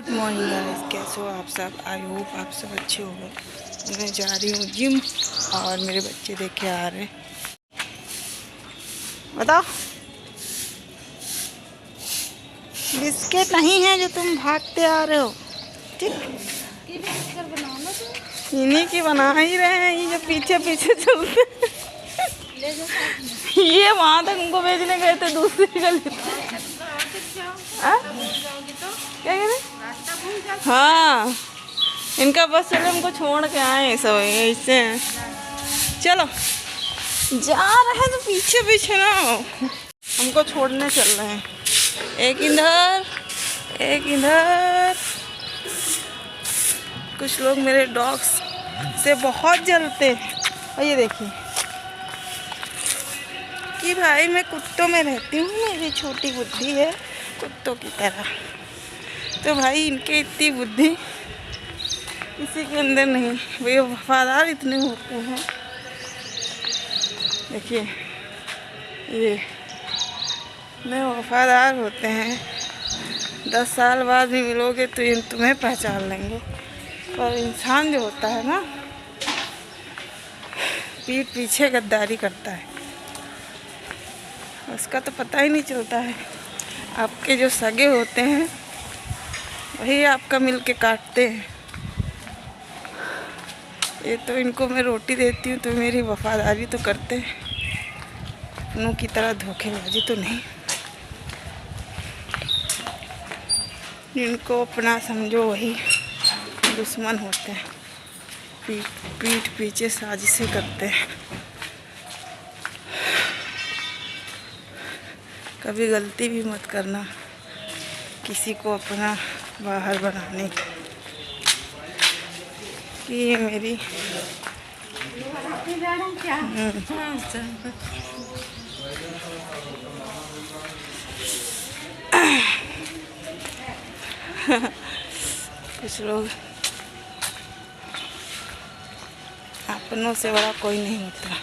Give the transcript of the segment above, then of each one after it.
Good morning guys, कैसे हो आप सब। आई होप आप सब अच्छे हो गए। मैं जा रही हूँ जिम और मेरे बच्चे देख के आ रहे हैं। बताओ, बिस्किट नहीं है जो तुम भागते आ रहे हो। ठीक, इन्हीं की बना ही रहे हैं, ये जो पीछे पीछे चलते ये वहाँ तक उनको भेजने गए थे दूसरी गली। क्या कह रहे? हाँ, इनका बस चलो हमको छोड़ के आए सब ऐसे हैं। चलो जा रहे हैं तो पीछे पीछे ना हमको छोड़ने चल रहे हैं। एक इधर एक इधर। कुछ लोग मेरे डॉग्स से बहुत जलते हैं। और ये देखिए कि भाई मैं कुत्तों में रहती हूँ, मेरी छोटी बुद्धि है कुत्तों की तरह। तो भाई इनके इतनी बुद्धि किसी के अंदर नहीं। वे वफादार इतने होते हैं। देखिए ये इतने वफादार होते हैं। 10 साल बाद भी मिलोगे तो इन तुम्हें पहचान लेंगे। पर इंसान जो होता है ना, पीठ पीछे गद्दारी करता है, उसका तो पता ही नहीं चलता है। आपके जो सगे होते हैं वही आपका मिल के काटते हैं। ये तो इनको मैं रोटी देती हूँ तो मेरी वफादारी तो करते हैं, अपनों की तरह धोखेबाजी तो नहीं। जिनको अपना समझो वही दुश्मन होते हैं, पीठ पीछे साजिशें करते हैं। कभी गलती भी मत करना किसी को अपना बाहर बनाने की। ये मेरी कुछ लोग अपनों से बड़ा कोई नहीं होता।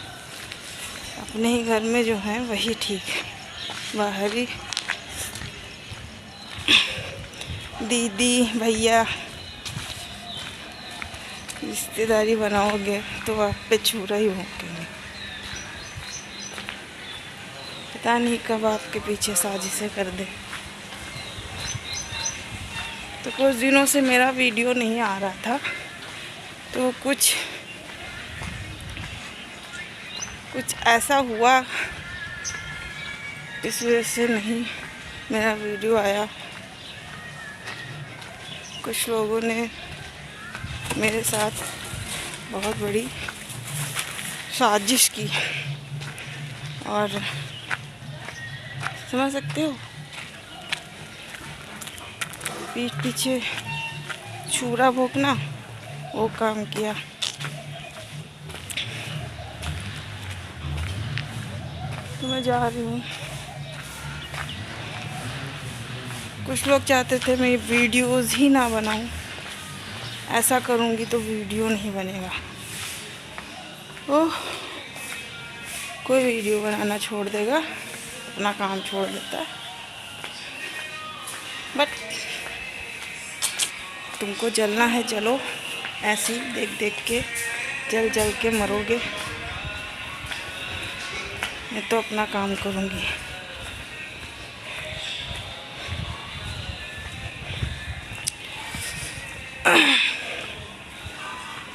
अपने ही घर में जो है वही ठीक है। बाहरी दीदी भैया रिश्तेदारी बनाओगे तो आप पे छुरा ही होंगे। पता नहीं कब आपके पीछे साजिशें कर दे। तो कुछ दिनों से मेरा वीडियो नहीं आ रहा था, तो कुछ ऐसा हुआ इस वजह से नहीं मेरा वीडियो आया। कुछ लोगों ने मेरे साथ बहुत बड़ी साजिश की और समझ सकते हो, पीठ पीछे छुरा भोंकना वो काम किया। तो मैं जा रही हूँ। कुछ लोग चाहते थे मैं वीडियोज़ ही ना बनाऊँ, ऐसा करूँगी तो वीडियो नहीं बनेगा। ओह, कोई वीडियो बनाना छोड़ देगा, अपना काम छोड़ देता है। बट तुमको जलना है चलो, ऐसे ही देख देख के जल के मरोगे। मैं तो अपना काम करूँगी।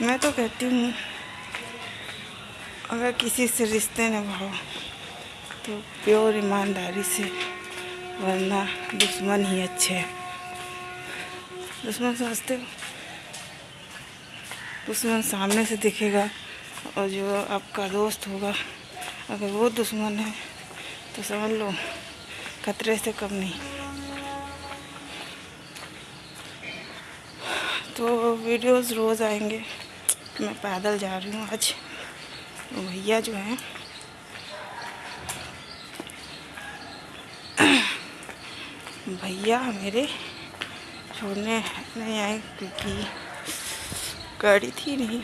मैं तो कहती हूँ अगर किसी से रिश्ते निभाओ तो प्योर ईमानदारी से, वरना दुश्मन ही अच्छे हैं। दुश्मन समझते हो, दुश्मन सामने से दिखेगा और जो आपका दोस्त होगा अगर वो दुश्मन है तो समझ लो खतरे से कम नहीं। तो वीडियोस रोज़ आएंगे। मैं पैदल जा रही हूँ आज। तो भैया जो हैं भैया मेरे छोड़ने नहीं आए क्योंकि गाड़ी थी नहीं।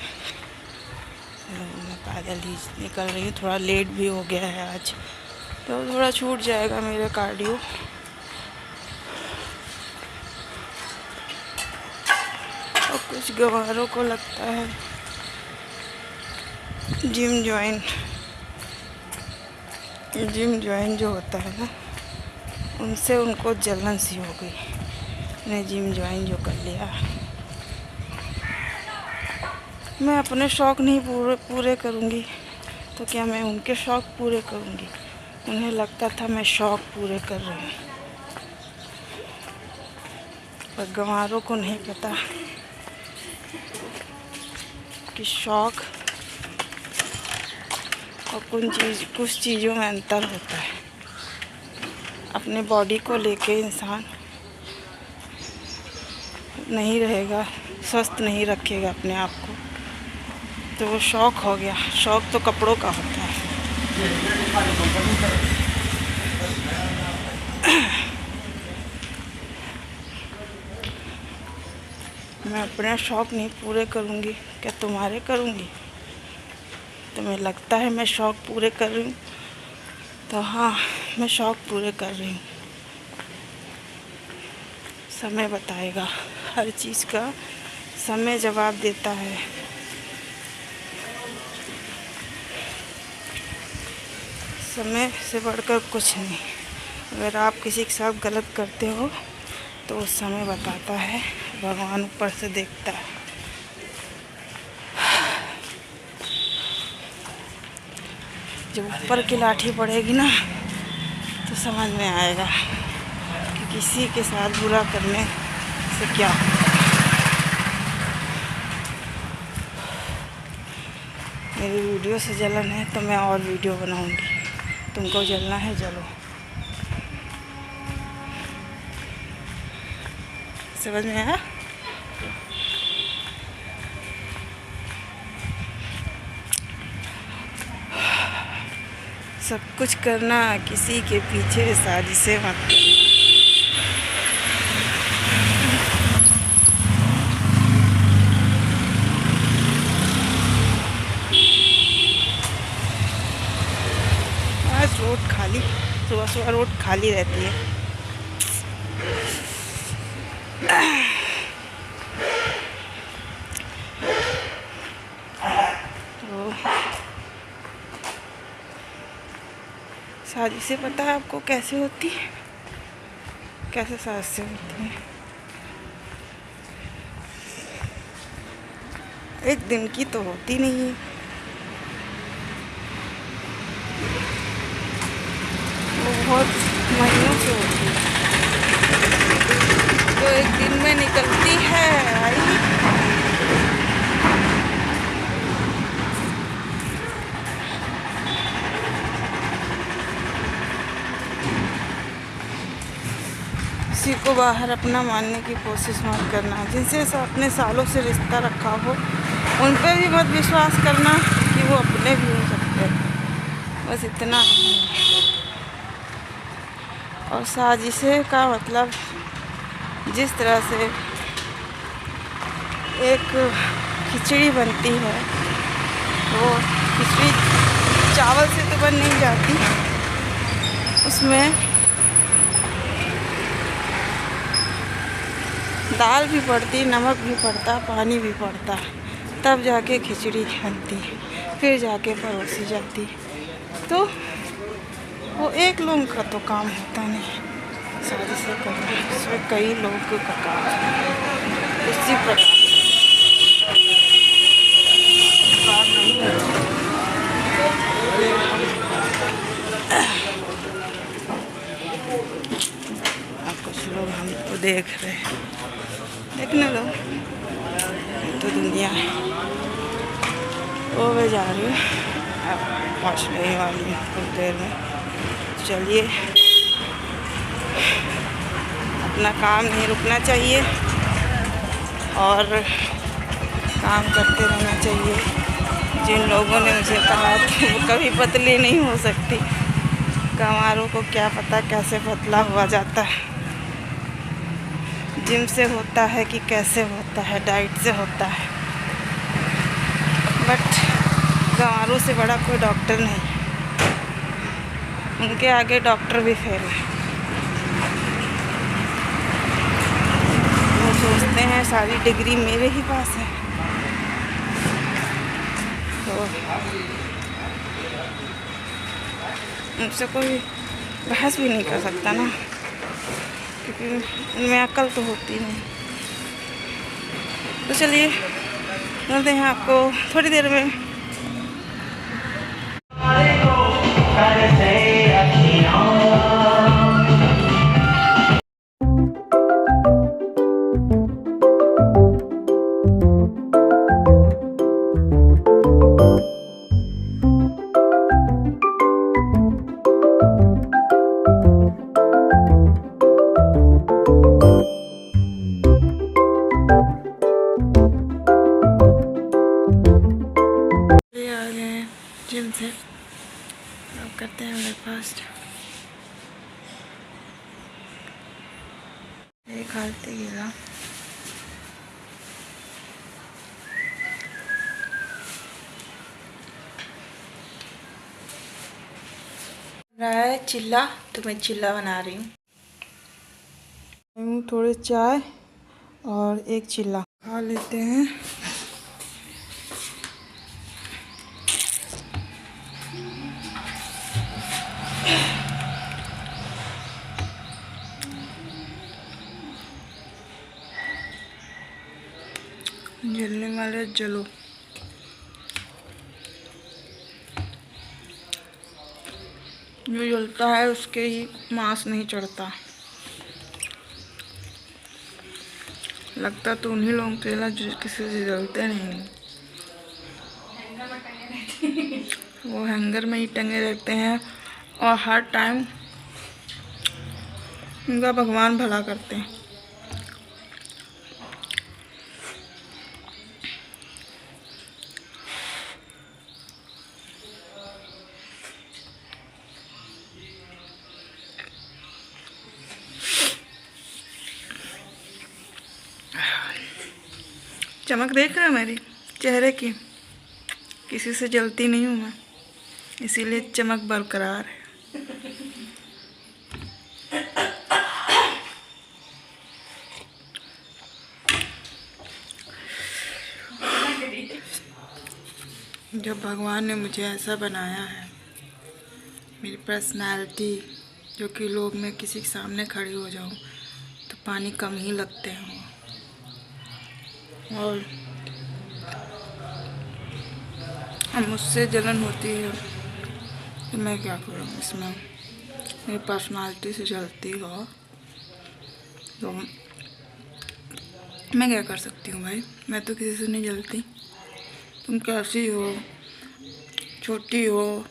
मैं पैदल ही निकल रही हूँ। थोड़ा लेट भी हो गया है आज, तो थोड़ा छूट जाएगा मेरा कार्डियो। कुछ गंवारों को लगता है जिम ज्वाइन जो होता है ना, उनसे उनको जलन सी हो गई। मैंने जिम ज्वाइन जो कर लिया। मैं अपने शौक़ नहीं पूरे करूँगी तो क्या मैं उनके शौक़ पूरे करूँगी? उन्हें लगता था मैं शौक़ पूरे कर रही हूँ, पर गंवारों को नहीं पता कि शौक़ और कुछ चीज़ों में अंतर होता है। अपने बॉडी को लेके इंसान नहीं रहेगा, स्वस्थ नहीं रखेगा अपने आप को, तो वो शौक़ हो गया। शौक़ तो कपड़ों का होता है। मैं अपने शौक़ नहीं पूरे करूँगी, क्या तुम्हारे करूँगी? तुम्हें लगता है मैं शौक़ पूरे कर रही हूँ, तो हाँ, मैं शौक़ पूरे कर रही हूँ। समय बताएगा, हर चीज़ का समय जवाब देता है। समय से बढ़कर कुछ नहीं। अगर आप किसी के साथ गलत करते हो तो वो समय बताता है, भगवान ऊपर से देखता है। जब ऊपर की लाठी पड़ेगी ना तो समझ में आएगा कि किसी के साथ बुरा करने से क्या। मेरी वीडियो से जलन है तो मैं और वीडियो बनाऊंगी। तुमको जलना है, जलो। समझ में आया? सब कुछ करना, किसी के पीछे साजिशें मत करना। आज रोड खाली, सुबह रोड खाली रहती है। साजिशें पता है आपको कैसे होती है? कैसे साजिशें होती हैं? एक दिन की तो होती नहीं है, वो बहुत महीनों से होती है। तो एक दिन में निकलती है भाई। किसी को बाहर अपना मानने की कोशिश मत करना। जिनसे अपने सालों से रिश्ता रखा हो उन पर भी मत विश्वास करना कि वो अपने भी हो सकते हैं। बस इतना ही। और साजिशें का मतलब, जिस तरह से एक खिचड़ी बनती है, वो खिचड़ी चावल से तो बन नहीं जाती, उसमें दाल भी पड़ती, नमक भी पड़ता, पानी भी पड़ता, तब जाके खिचड़ी बनती, फिर जाके परोसी जाती। तो वो एक लोग का तो काम होता नहीं, साजिशें करना इसमें कई लोगों का काम है। इसी प्रकार नहीं है। कुछ लोग हमको देख रहे हैं, देखने लो, तो दुनिया है। वो मैं जा रही हूँ, पहुँचने वाली हूँ कुछ देर में। चलिए, अपना काम नहीं रुकना चाहिए और काम करते रहना चाहिए। जिन लोगों ने मुझे कहा कि वो कभी पतली नहीं हो सकती, गंवारों को क्या पता कैसे पतला हुआ जाता है। जिम से होता है कि कैसे होता है, डाइट से होता है। बट गंवारों से बड़ा कोई डॉक्टर नहीं, उनके आगे डॉक्टर भी फेल है। वो सोचते हैं है, सारी डिग्री मेरे ही पास है, तो मुझसे कोई बहस भी नहीं कर सकता ना, क्योंकि उनमें अक्ल तो होती नहीं। तो चलिए मिलते हैं आपको थोड़ी देर में। जिम से अब करते हैं ब्रेकफास्ट। ये खाते गिरा रहा है चिल्ला, तो मैं चिल्ला बना रही हूँ। थोड़े चाय और एक चिल्ला खा लेते हैं। जलने वाले जलो। जो जलता है उसके ही मांस नहीं चढ़ता। लगता तो उन्हीं लोगों के ला जो किसी से जलते नहीं। वो हैंगर में ही टंगे रहते हैं और हर टाइम उनका भगवान भला करते हैं। चमक देख रहे हो मेरी चेहरे की? किसी से जलती नहीं हूँ मैं, इसीलिए चमक बरकरार है। जब भगवान ने मुझे ऐसा बनाया है, मेरी पर्सनालिटी, जो कि लोग मैं किसी के सामने खड़ी हो जाऊँ तो पानी कम ही लगते हैं। और मुझसे जलन होती है तो मैं क्या करूँ? इसमें मेरी पर्सनालिटी से जलती हो तो मैं क्या कर सकती हूँ भाई? मैं तो किसी से नहीं जलती। तुम कैसी हो, छोटी हो,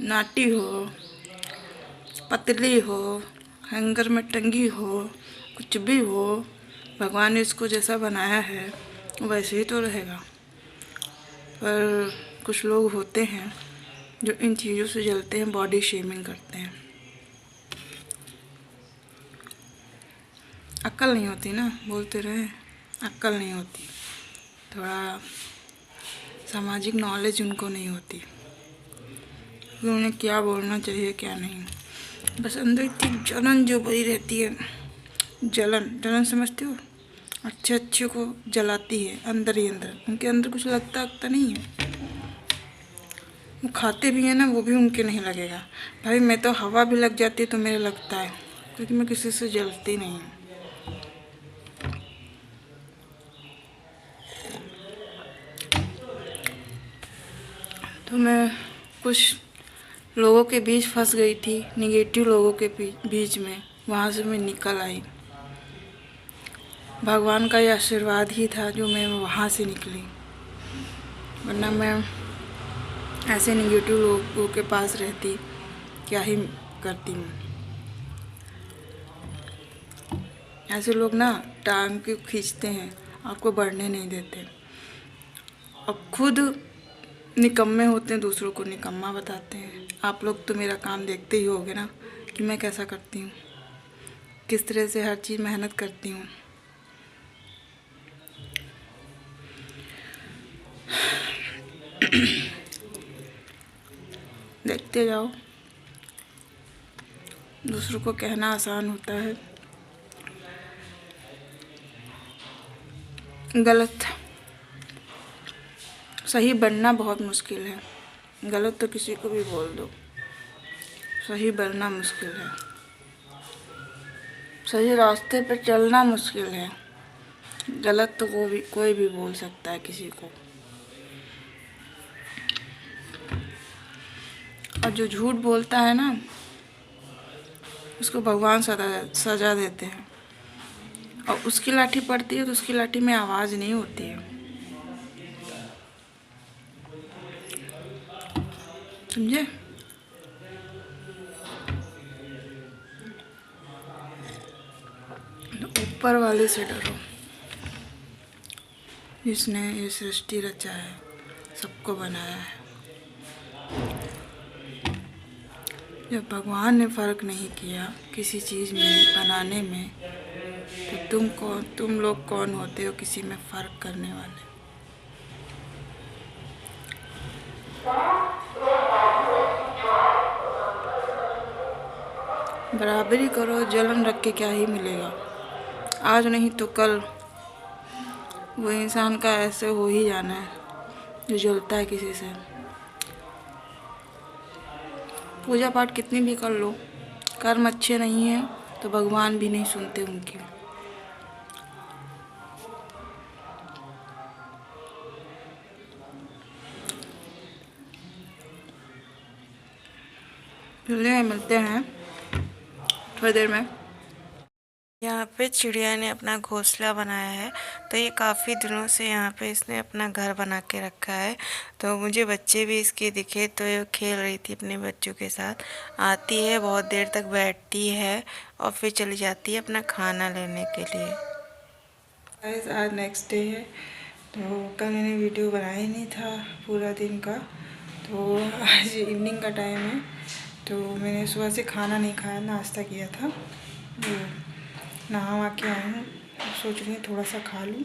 नाटी हो, पतली हो, हैंगर में टंगी हो, कुछ भी हो, भगवान ने इसको जैसा बनाया है वैसे ही तो रहेगा। पर कुछ लोग होते हैं जो इन चीज़ों से जलते हैं, बॉडी शेमिंग करते हैं। अक्ल नहीं होती ना, बोलते रहे अक्ल नहीं होती, थोड़ा सामाजिक नॉलेज उनको नहीं होती कि उन्हें क्या बोलना चाहिए क्या नहीं। बस अंदर इतनी जलन जो भरी रहती है, जलन समझते हो? अच्छे को जलाती है अंदर ही अंदर। उनके अंदर कुछ लगता नहीं है। वो खाते भी हैं ना, वो भी उनके नहीं लगेगा। भाई मैं तो हवा भी लग जाती है तो मेरे लगता है, क्योंकि मैं किसी से जलती नहीं हूँ। तो मैं कुछ लोगों के बीच फंस गई थी, निगेटिव लोगों के बीच में। वहाँ से मैं निकल आई। भगवान का ये आशीर्वाद ही था जो मैं वहाँ से निकली, वरना मैं ऐसे निगेटिव लोगों के पास रहती क्या ही करती मैं। ऐसे लोग ना टांग के खींचते हैं, आपको बढ़ने नहीं देते, और खुद निकम्मे होते हैं, दूसरों को निकम्मा बताते हैं। आप लोग तो मेरा काम देखते ही होगे ना कि मैं कैसा करती हूँ, किस तरह से हर चीज़ मेहनत करती हूँ। देखते जाओ। दूसरों को कहना आसान होता है, गलत। सही बनना बहुत मुश्किल है, गलत तो किसी को भी बोल दो, सही बनना मुश्किल है। सही रास्ते पे चलना मुश्किल है, गलत तो कोई भी बोल सकता है किसी को। और जो झूठ बोलता है ना, उसको भगवान सजा देते हैं। और उसकी लाठी पड़ती है तो उसकी लाठी में आवाज़ नहीं होती है, समझे? ऊपर वाले से डरो, जिसने ये सृष्टि रचा है, सबको बनाया है। जब भगवान ने फ़र्क नहीं किया किसी चीज़ में बनाने में, तो तुम लोग कौन होते हो किसी में फ़र्क करने वाले? बराबरी करो, जलन रख के क्या ही मिलेगा? आज नहीं तो कल वो इंसान का ऐसे हो ही जाना है जो जलता है किसी से। पूजा पाठ कितनी भी कर लो, कर्म अच्छे नहीं है तो भगवान भी नहीं सुनते उनकी। चलिए मिलते हैं थोड़ी देर में। यहाँ पे चिड़िया ने अपना घोंसला बनाया है, तो ये काफ़ी दिनों से यहाँ पे इसने अपना घर बना के रखा है। तो मुझे बच्चे भी इसके दिखे तो ये खेल रही थी अपने बच्चों के साथ। आती है, बहुत देर तक बैठती है और फिर चली जाती है अपना खाना लेने के लिए। आज नेक्स्ट डे है, तो कल मैंने वीडियो बनाया ही नहीं था पूरा दिन का, तो आज इवनिंग का टाइम है। तो मैंने सुबह से खाना नहीं खाया, नाश्ता किया था। नहा वहा के आई हूँ, सोच रही हूँ थोड़ा सा खा लूँ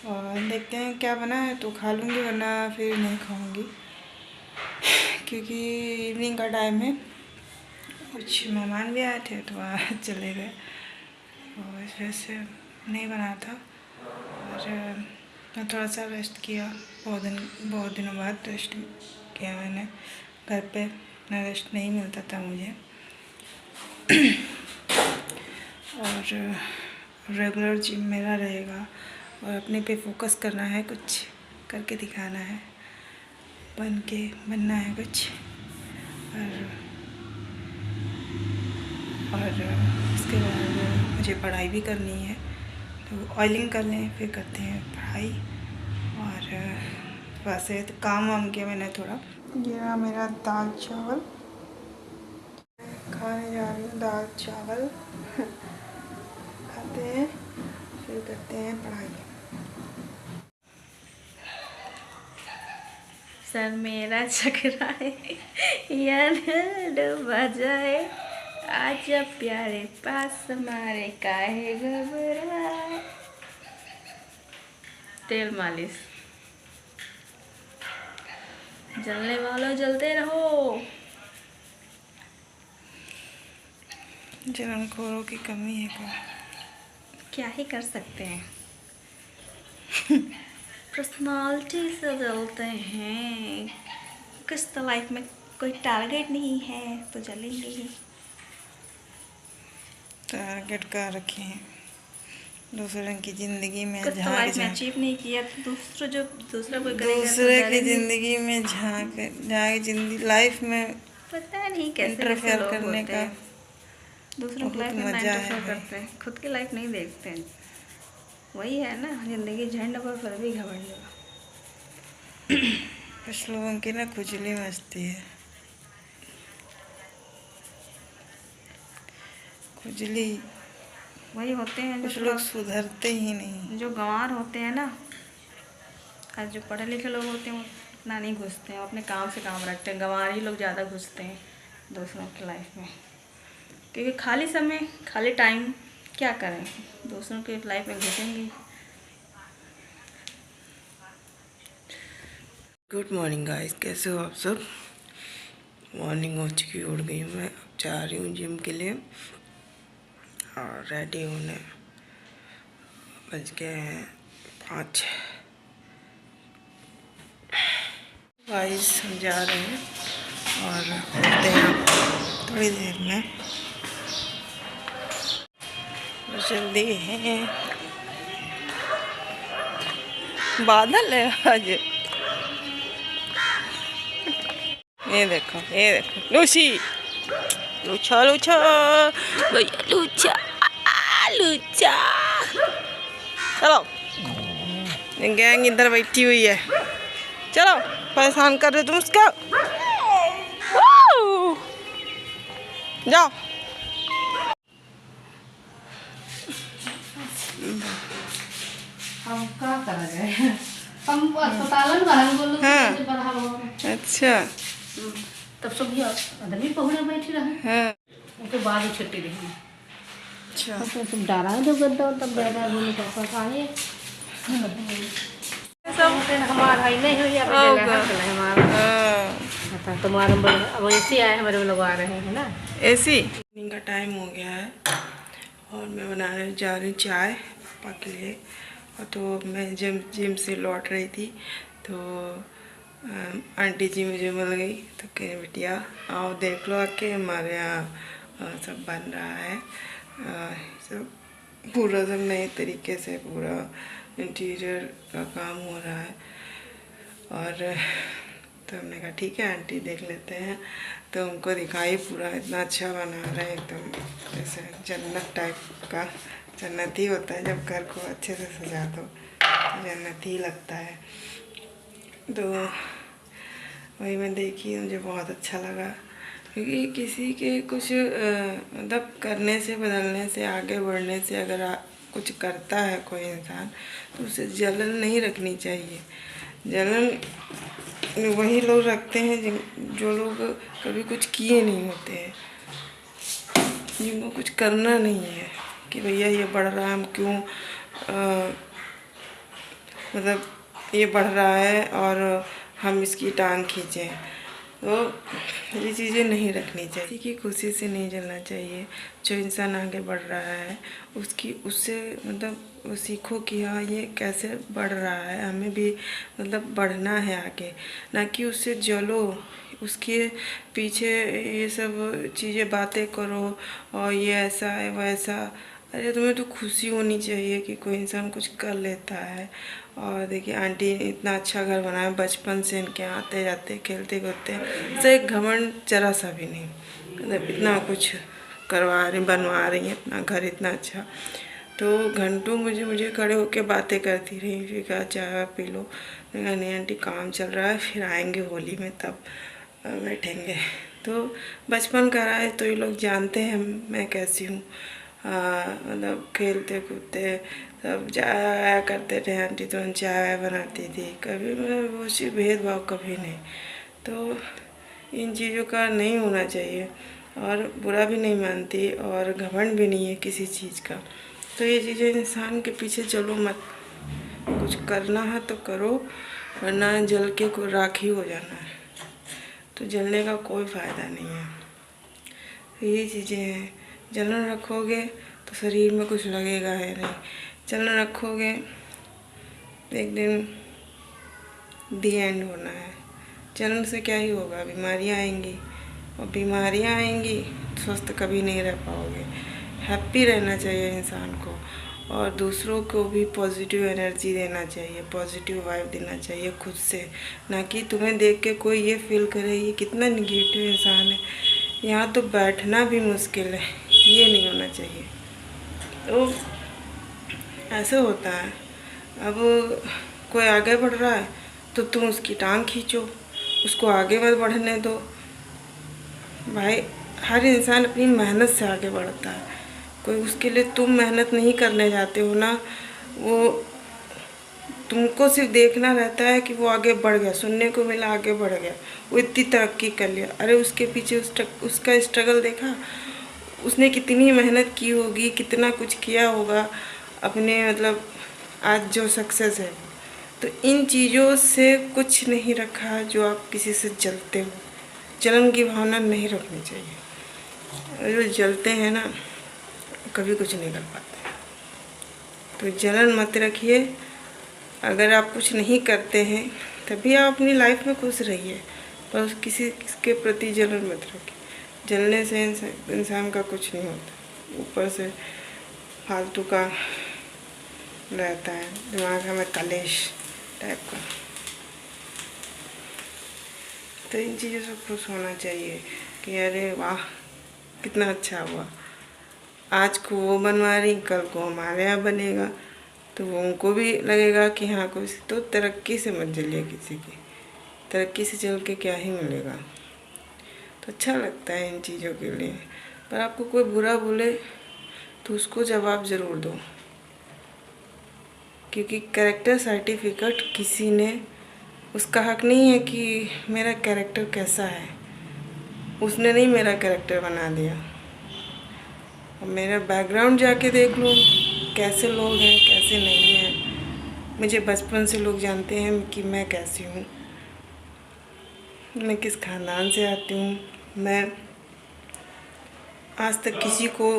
और देखते हैं क्या बना है तो खा लूँगी, वरना फिर नहीं खाऊँगी, क्योंकि इवनिंग का टाइम है। कुछ मेहमान भी आए थे तो आज चले गए, और इस वजह से नहीं बना था। और मैं थोड़ा सा रेस्ट किया, बहुत दिनों बाद रेस्ट किया मैंने। घर पे ना रेस्ट नहीं मिलता था मुझे। और रेगुलर जिम मेरा रहेगा और अपने पे फोकस करना है, कुछ करके दिखाना है, बनना है कुछ। और उसके बाद मुझे पढ़ाई भी करनी है, तो ऑयलिंग कर लें फिर करते हैं पढ़ाई। और वैसे तो काम वाम किया मैंने थोड़ा। ये मेरा दाल चावल खाने जा रही हूँ, दाल चावल खाते हैं फिर करते हैं पढ़ाई। सर मेरा चकराए यार डूबा जाए, आजा प्यारे पास हमारे काहे घबराए। तेल मालिश। जलने वालों जलते रहो। जलनखोरों की कमी है क्या ही कर सकते हैं। पर्सनालिटी से जलते हैं, किस तो लाइफ में कोई टारगेट नहीं है तो जलेंगे ही। टारगेट का रखे हैं, दूसरों की ज़िंदगी में कुछ तो लाइफ में अचीव नहीं किया तो दूसरा कोई करेगा, दूसरे की ज़िंदगी में झांक जिंदगी लाइफ में पता नहीं कैसे इंटरफेयर करने का दूसरों की लाइफ में इंटरफेयर करते हैं, खुद की लाइफ नहीं देखते हैं। वही है ना, ज़िंदगी झंड पर फिर भी घमंड। कुछ लोगों की ना खुजली मचती है, खुजली वही होते हैं कुछ लोग सुधरते ही नहीं, जो गंवार होते हैं ना। और जो पढ़े लिखे लोग होते हैं वो इतना नहीं घुसते हैं, वो अपने काम से काम रखते हैं। गंवार ही लोग ज़्यादा घुसते हैं दूसरों की लाइफ में, क्योंकि खाली समय खाली टाइम क्या करें, दूसरों की लाइफ में घुसेंगे। गुड मॉर्निंग गाइस, कैसे हो आप सब? मॉर्निंग हो चुकी, उठ गई हूँ मैं, अब जा रही हूँ जिम के लिए और रेडी होने। बज गए हैं अच्छा गाइस, हम जा रहे हैं और मिलते हैं थोड़ी देर में। जल्दी है, बादल है आज। ये देखो लूसी, लूचा लूचा भैया, लूचा लूचा। चलो, गैंग इधर बैठी हुई है, चलो परेशान कर रहे तुम उसका। जाओ। हम क्या कर रहे हैं, हम अस्पताल में बाहर बोल रहे हैं। हाँ अच्छा, तब सब भी आदमी पहुंचे बैठी रहे। हाँ उसके बाद छुट्टी रही। अच्छा, तो सब डरा है, जब गद्दा तब बेटा बोले पापा आए सब हमारा ही नहीं हो या हमारा तुम्हारा अब ऐसे आए, हमारे लोग आ रहे हैं ना। ऐसी का टाइम हो गया है और मैं बनाने जा रही हूँ चाय पापा के लिए। और तो मैं जिम से लौट रही थी तो आंटी जी मुझे मिल गई, तो कह बिटिया आओ देख लो आके, हमारे यहाँ सब बन रहा है, सब पूरा सब नए तरीके से पूरा इंटीरियर का काम हो रहा है। और तो हमने कहा ठीक है आंटी देख लेते हैं, तो उनको दिखाई पूरा इतना अच्छा बना रहे हैं, एकदम जैसे जन्नत टाइप का। जन्नत ही होता है जब घर को अच्छे से सजा दो, तो जन्नत ही लगता है। तो वही मैं देखी, मुझे बहुत अच्छा लगा, क्योंकि किसी के कुछ मतलब करने से, बदलने से, आगे बढ़ने से अगर कुछ करता है कोई इंसान, तो उसे जलन नहीं रखनी चाहिए। जलन वही लोग रखते हैं जो लोग कभी कुछ किए नहीं होते हैं, जिनको कुछ करना नहीं है कि भैया ये बढ़ रहा है, हम क्यों मतलब ये बढ़ रहा है और हम इसकी टांग खींचें। तो ये चीज़ें नहीं रखनी चाहिए, किसी की खुशी से नहीं जलना चाहिए। जो इंसान आगे बढ़ रहा है उससे मतलब सीखो कि हाँ ये कैसे बढ़ रहा है, हमें भी मतलब बढ़ना है आगे, ना कि उससे जलो, उसके पीछे ये सब चीज़ें बातें करो और ये ऐसा है वैसा। अरे तुम्हें तो खुशी होनी चाहिए कि कोई इंसान कुछ कर लेता है। और देखिए आंटी इतना अच्छा घर बनाया, बचपन से इनके आते जाते खेलते कूदते, से एक घमंड जरा सा भी नहीं, मतलब इतना कुछ करवा रही, बनवा रही है अपना घर इतना अच्छा। तो घंटों मुझे खड़े होके बातें करती रही, फिर कहा चाय पी लो। मैंने कहा नहीं आंटी काम चल रहा है, फिर आएंगे होली में तब बैठेंगे। तो बचपन का रहा है, तो ये लोग जानते हैं मैं कैसी हूँ, मतलब खेलते कूदते सब जाया करते थे। आंटी तो चाय बनाती थी, कभी मतलब उसी भेदभाव कभी नहीं। तो इन चीज़ों का नहीं होना चाहिए, और बुरा भी नहीं मानती और घमंड भी नहीं है किसी चीज़ का। तो ये चीज़ें इंसान के पीछे चलो मत, कुछ करना है तो करो, वरना जल के को राखी हो जाना है, तो जलने का कोई फ़ायदा नहीं है। तो ये चीज़ें हैं, जलन रखोगे तो शरीर में कुछ लगेगा है नहीं, जलन रखोगे एक दिन दी एंड होना है। जलन से क्या ही होगा, बीमारियाँ आएंगी, और बीमारियाँ आएंगी स्वस्थ कभी नहीं रह पाओगे। हैप्पी रहना चाहिए इंसान को, और दूसरों को भी पॉजिटिव एनर्जी देना चाहिए, पॉजिटिव वाइब देना चाहिए खुद से, ना कि तुम्हें देख के कोई ये फील करे ये कितना निगेटिव इंसान है, यहाँ तो बैठना भी मुश्किल है। ये नहीं होना चाहिए। तो ऐसे होता है, अब कोई आगे बढ़ रहा है तो तुम उसकी टांग खींचो, उसको आगे मत बढ़ने दो। भाई हर इंसान अपनी मेहनत से आगे बढ़ता है, कोई उसके लिए तुम मेहनत नहीं करने जाते हो ना, वो तुमको सिर्फ देखना रहता है कि वो आगे बढ़ गया, सुनने को मिला आगे बढ़ गया, वो इतनी तरक्की कर लिया। अरे उसके पीछे उसका स्ट्रगल देखा, उसने कितनी मेहनत की होगी, कितना कुछ किया होगा अपने, मतलब आज जो सक्सेस है। तो इन चीज़ों से कुछ नहीं रखा जो आप किसी से जलते हो, जलन की भावना नहीं रखनी चाहिए। जो जलते हैं ना कभी कुछ नहीं कर पाते, तो जलन मत रखिए, अगर आप कुछ नहीं करते हैं तभी आप अपनी लाइफ में खुश रहिए, पर किसी के प्रति जलन मत रखिए। जलने से इंसान का कुछ नहीं होता, ऊपर से फालतू का रहता है, दिमाग हमें कलेश टाइप का। तो इन चीज़ों से खुश होना चाहिए कि अरे वाह कितना अच्छा हुआ, आज को वो बनवा रही, कल को हमारे यहाँ बनेगा, तो वो उनको भी लगेगा कि हाँ कुछ तो तरक्की से मत जलिए, किसी की तरक्की से चल के क्या ही मिलेगा। तो अच्छा लगता है इन चीज़ों के लिए। पर आपको कोई बुरा बोले तो उसको जवाब ज़रूर दो, क्योंकि कैरेक्टर सर्टिफिकेट किसी ने, उसका हक नहीं है कि मेरा कैरेक्टर कैसा है, उसने नहीं मेरा कैरेक्टर बना दिया। अब मेरा बैकग्राउंड जाके देख लो, कैसे लोग हैं कैसे नहीं हैं। मुझे बचपन से लोग जानते हैं कि मैं कैसी हूँ, मैं किस खानदान से आती हूँ। मैं आज तक किसी को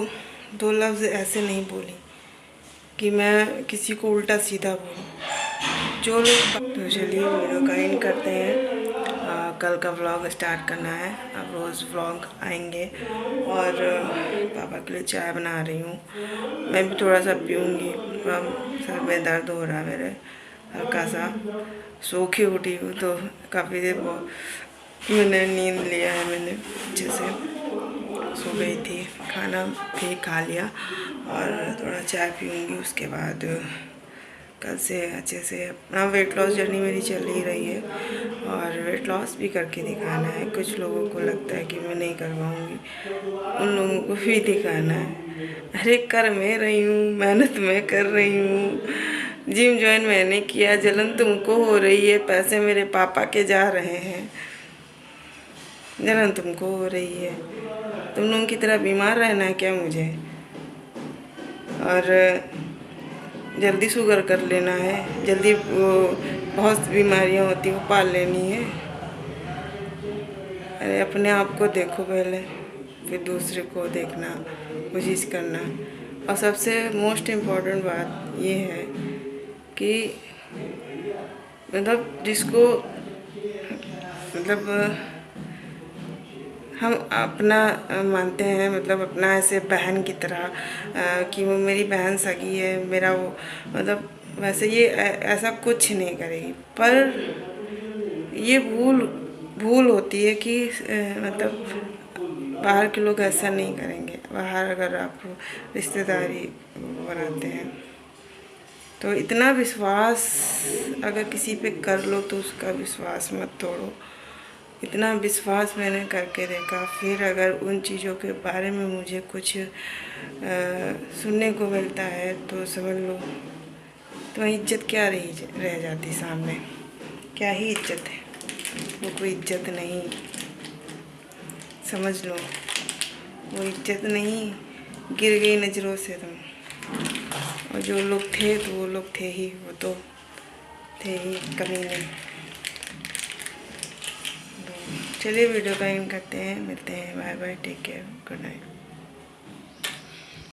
2 लफ्ज़ ऐसे नहीं बोली कि मैं किसी को उल्टा सीधा बोलूँ। जो लोग तो चलिए वीडियो का एंड करते हैं। कल का व्लॉग स्टार्ट करना है, अब रोज़ व्लॉग आएंगे। और पापा के लिए चाय बना रही हूँ, मैं भी थोड़ा सा पीऊँगी। सर में दर्द हो रहा है मेरे हल्का सा, सो के उठी हूँ तो काफ़ी देर मैंने नींद लिया है, मैंने अच्छे से सो गई थी। खाना भी खा लिया और थोड़ा चाय पीऊँगी, उसके बाद कल से अच्छे से अपना वेट लॉस जर्नी मेरी चल ही रही है और वेट लॉस भी करके दिखाना है। कुछ लोगों को लगता है कि मैं नहीं कर पाऊँगी, उन लोगों को भी दिखाना है। अरे कर मैं रही हूँ, मेहनत मैं कर रही हूँ, जिम ज्वाइन मैंने किया, जलन तुमको हो रही है, पैसे मेरे पापा के जा रहे हैं, जलन तुमको हो रही है। तुम लोगों की तरह बीमार रहना है क्या मुझे, और जल्दी शुगर कर लेना है, जल्दी वो बहुत बीमारियां होती हैं वो पाल लेनी है। अरे अपने आप को देखो पहले, फिर दूसरे को देखना कोशिश करना। और सबसे मोस्ट इम्पॉर्टेंट बात ये है कि मतलब जिसको मतलब हम अपना मानते हैं, मतलब अपना ऐसे बहन की तरह कि वो मेरी बहन सगी है, मेरा वो मतलब वैसे ये ऐसा कुछ नहीं करेगी। पर ये भूल होती है कि मतलब बाहर के लोग ऐसा नहीं करेंगे। बाहर अगर आप रिश्तेदारी बनाते हैं तो इतना विश्वास अगर किसी पे कर लो तो उसका विश्वास मत तोड़ो। इतना विश्वास मैंने करके देखा, फिर अगर उन चीज़ों के बारे में मुझे कुछ सुनने को मिलता है तो समझ लो तो इज्जत क्या रह जाती सामने, क्या ही इज्जत है, वो कोई इज्जत नहीं, समझ लो वो इज्जत नहीं, गिर गई नज़रों से तुम। और जो लोग थे तो वो लोग थे ही, वो तो थे ही कमीने। चलिए वीडियो का एंड करते हैं, मिलते हैं, bye bye, take care, good night.